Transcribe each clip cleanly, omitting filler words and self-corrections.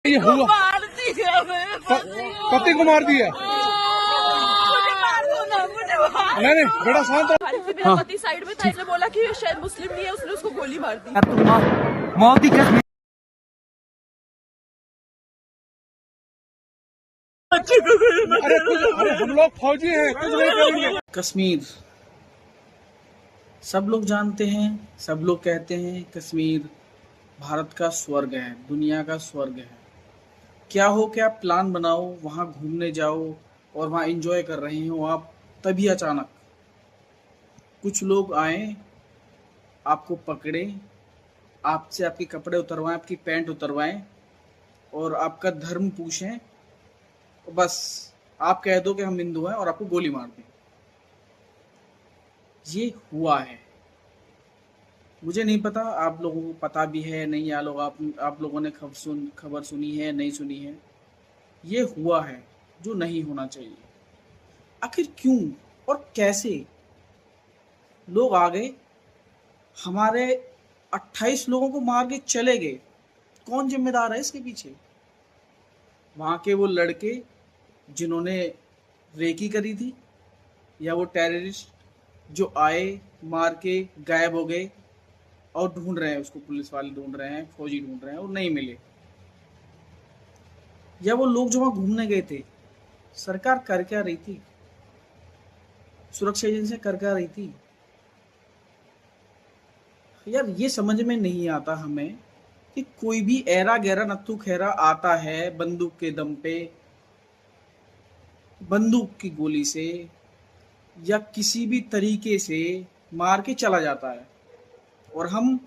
ये हुआ पति को मार दिया। नहीं नहीं बेटा शांत हो। मेरा पति साइड में था, इसने बोला कि शायद मुस्लिम नहीं है, उसने उसको गोली मार दी। मौत ही कैसे अरे हम लोग फौजी हैं, कुछ नहीं करेंगे। कश्मीर सब लोग जानते हैं, सब लोग कहते हैं कश्मीर भारत का स्वर्ग है, दुनिया का स्वर्ग है। क्या हो क्या प्लान बनाओ, वहाँ घूमने जाओ और वहाँ एंजॉय कर रहे हो आप, तभी अचानक कुछ लोग आए, आपको पकड़े, आपसे आपके कपड़े उतरवाएं, आपकी पैंट उतरवाएं और आपका धर्म पूछें, बस आप कह दो कि हम हिंदू हैं और आपको गोली मार दें। ये हुआ है। मुझे नहीं पता आप लोगों को पता भी है नहीं, या लोग आप लोगों ने खबर सुनी है नहीं सुनी है। ये हुआ है जो नहीं होना चाहिए। आखिर क्यों और कैसे लोग आ गए, हमारे 28 लोगों को मार के चले गए? कौन जिम्मेदार है इसके पीछे? वहाँ के वो लड़के जिन्होंने रेकी करी थी, या वो टेररिस्ट जो आए मार के गायब हो गए और ढूंढ रहे हैं उसको, पुलिस वाले ढूंढ रहे हैं, फौजी ढूंढ रहे हैं और नहीं मिले? या वो लोग जो वहां घूमने गए थे, सरकार कर क्या रही थी, सुरक्षा एजेंसियां कर क्या रही थी? यार ये समझ में नहीं आता हमें कि कोई भी ऐरा गैरा नत्थु खैरा आता है बंदूक के दम पे, बंदूक की गोली से या किसी भी तरीके से मार के चला जाता है, और हम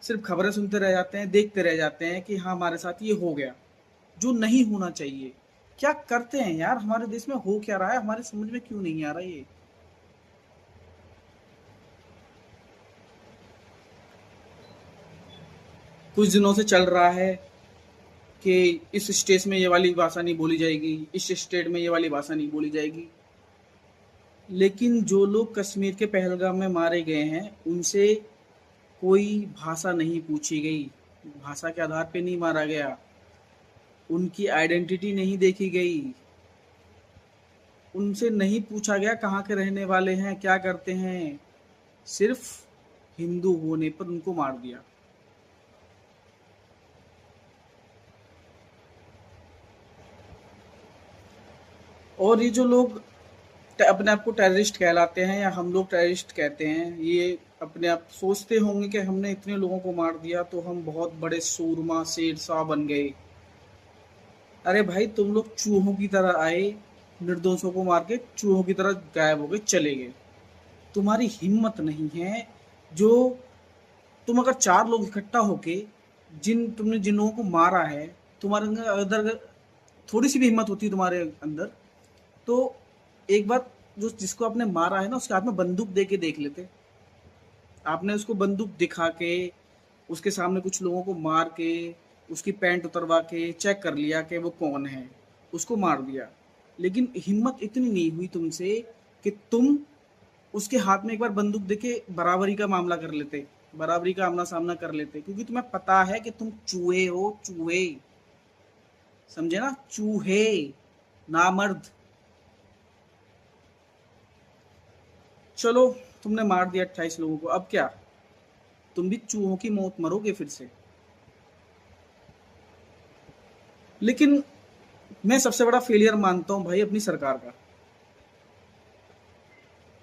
सिर्फ खबरें सुनते रह जाते हैं, देखते रह जाते हैं कि हाँ हमारे साथ ये हो गया, जो नहीं होना चाहिए। क्या करते हैं यार, हमारे देश में हो क्या रहा है, हमारे समझ में क्यों नहीं आ रहा ये? कुछ दिनों से चल रहा है कि इस स्टेट में ये वाली भाषा नहीं बोली जाएगी, इस स्टेट में ये वाली भाषा नहीं बोली जाएगी, लेकिन जो लोग कश्मीर के पहलगाम में मारे गए हैं उनसे कोई भाषा नहीं पूछी गई, भाषा के आधार पे नहीं मारा गया, उनकी आइडेंटिटी नहीं देखी गई, उनसे नहीं पूछा गया कहाँ के रहने वाले हैं, क्या करते हैं, सिर्फ हिंदू होने पर उनको मार दिया। और ये जो लोग अपने आप को टेररिस्ट कहलाते हैं, या हम लोग टेररिस्ट कहते हैं, ये अपने आप सोचते होंगे कि हमने इतने लोगों को मार दिया तो हम बहुत बड़े सूरमा शेरशाह बन गए। अरे भाई तुम लोग चूहों की तरह आए, निर्दोषों को मार के चूहों की तरह गायब हो गए, चले गए। तुम्हारी हिम्मत नहीं है, जो तुम अगर 4 लोग इकट्ठा होके तुमने जिन लोगों को मारा है, तुम्हारे अंदर अगर थोड़ी सी भी हिम्मत होती है तुम्हारे अंदर, तो एक बार जो जिसको आपने मारा है ना, उसके हाथ में बंदूक दे के देख लेते। आपने उसको बंदूक दिखा के, उसके सामने कुछ लोगों को मार के, उसकी पैंट उतरवा के चेक कर लिया कि वो कौन है, उसको मार दिया। लेकिन हिम्मत इतनी नहीं हुई तुमसे कि तुम उसके हाथ में एक बार बंदूक देके बराबरी का मामला कर लेते, बराबरी का आमना सामना कर लेते, क्योंकि तुम्हें पता है कि तुम चूहे हो, चूहे, समझे ना, चूहे, नामर्द। चलो तुमने मार दिया 28 लोगों को, अब क्या, तुम भी चूहों की मौत मरोगे फिर से। लेकिन मैं सबसे बड़ा फेलियर मानता हूं भाई अपनी सरकार का।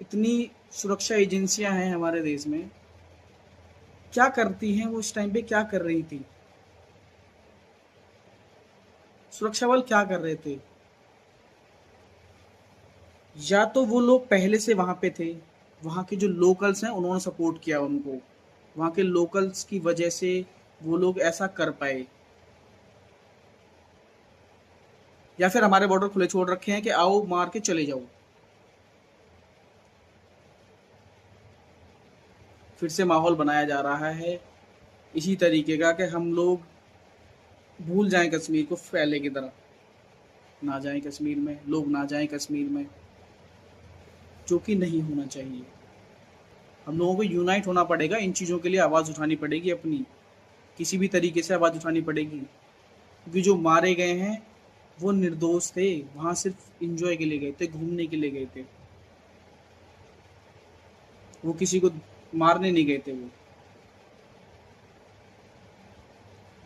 इतनी सुरक्षा एजेंसियां हैं हमारे देश में, क्या करती हैं वो? इस टाइम पे क्या कर रही थी? सुरक्षा बल क्या कर रहे थे? या तो वो लोग पहले से वहां पे थे, वहां के जो लोकल्स हैं उन्होंने सपोर्ट किया उनको, वहां के लोकल्स की वजह से वो लोग ऐसा कर पाए, या फिर हमारे बॉर्डर खुले छोड़ रखे हैं कि आओ मार के चले जाओ। फिर से माहौल बनाया जा रहा है इसी तरीके का कि हम लोग भूल जाएं कश्मीर को, फैले की तरह ना जाएं कश्मीर में, लोग ना जाएं कश्मीर में, जो कि नहीं होना चाहिए। हम लोगों को यूनाइट होना पड़ेगा, इन चीज़ों के लिए आवाज़ उठानी पड़ेगी, अपनी किसी भी तरीके से आवाज़ उठानी पड़ेगी। क्योंकि जो मारे गए हैं वो निर्दोष थे, वहां सिर्फ एंजॉय के लिए गए थे, घूमने के लिए गए थे, वो किसी को मारने नहीं गए थे वो।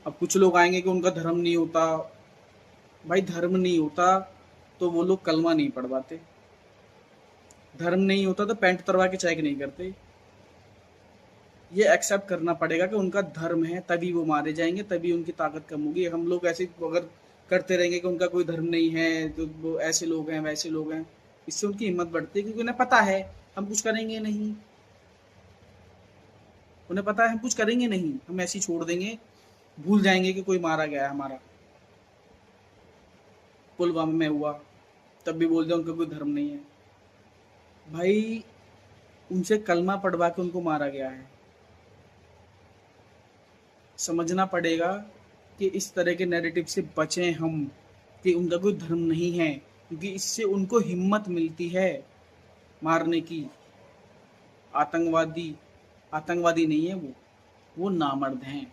अब कुछ लोग आएंगे कि उनका धर्म नहीं होता, भाई धर्म नहीं होता तो वो लोग कलमा नहीं पढ़वाते, धर्म नहीं होता तो पैंट उतरवा के चेक नहीं करते। ये एक्सेप्ट करना पड़ेगा कि उनका धर्म है, तभी वो मारे जाएंगे, तभी उनकी ताकत कम होगी। हम लोग ऐसे अगर करते रहेंगे कि उनका कोई धर्म नहीं है तो वो ऐसे लोग हैं वैसे लोग हैं, इससे उनकी हिम्मत बढ़ती है, क्योंकि उन्हें पता है हम कुछ करेंगे नहीं, उन्हें पता है हम कुछ करेंगे नहीं, हम ऐसे ही छोड़ देंगे, भूल जाएंगे कि कोई मारा गया है हमारा, पुलवामा में हुआ, तब भी बोल दिया उनका कोई धर्म नहीं है। भाई उनसे कलमा पढ़वा के उनको मारा गया है। समझना पड़ेगा कि इस तरह के नैरेटिव से बचें हम, कि उनका कोई धर्म नहीं है, क्योंकि इससे उनको हिम्मत मिलती है मारने की। आतंकवादी नहीं है वो नामर्द हैं।